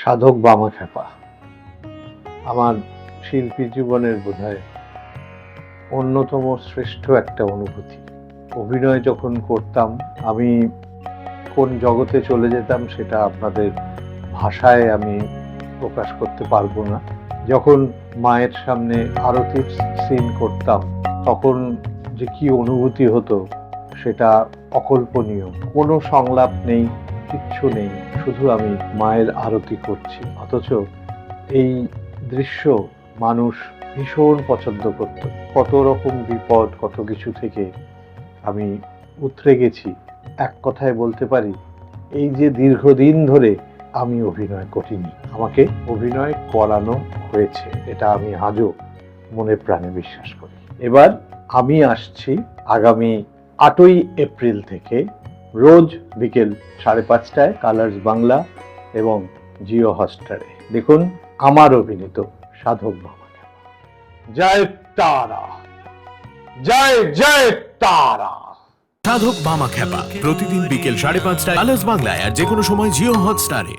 সাধক বামাখ্যাপা আমার শিল্পী জীবনের বোধহয় অন্যতম শ্রেষ্ঠ একটা অনুভূতি। অভিনয় যখন করতাম আমি কোন জগতে চলে যেতাম সেটা আপনাদের ভাষায় আমি প্রকাশ করতে পারবো না। যখন মায়ের সামনে আরতির সিন করতাম তখন যে কি অনুভূতি হতো সেটা অকল্পনীয়। কোনো সংলাপ নেই, কিচ্ছু নেই, শুধু আমি মায়ের আরতি করছি। অথচ এই দৃশ্য মানুষ ভীষণ পছন্দ করত। কত রকম বিপদ, কত কিছু থেকে আমি উতরে গেছি। এক কথায় বলতে পারি, এই যে দীর্ঘদিন ধরে আমি অভিনয় করিনি, আমাকে অভিনয় করানো হয়েছে, এটা আমি আজও মনে প্রাণে বিশ্বাস করি। এবার আমি আসছি আগামী 8ই এপ্রিল থেকে রোজ বিকেল 5:30টায় কালার্স বাংলা এবং জিও হটস্টারে দেখুন আমার অভিনীত সাধক বামাখ্যাপা। জয় তারা, জয় জয় তারা। সাধক বামাখ্যাপা প্রতিদিন বিকেল 5:30টায় কালার্স বাংলায় আর যে কোনো সময় জিও হটস্টারে।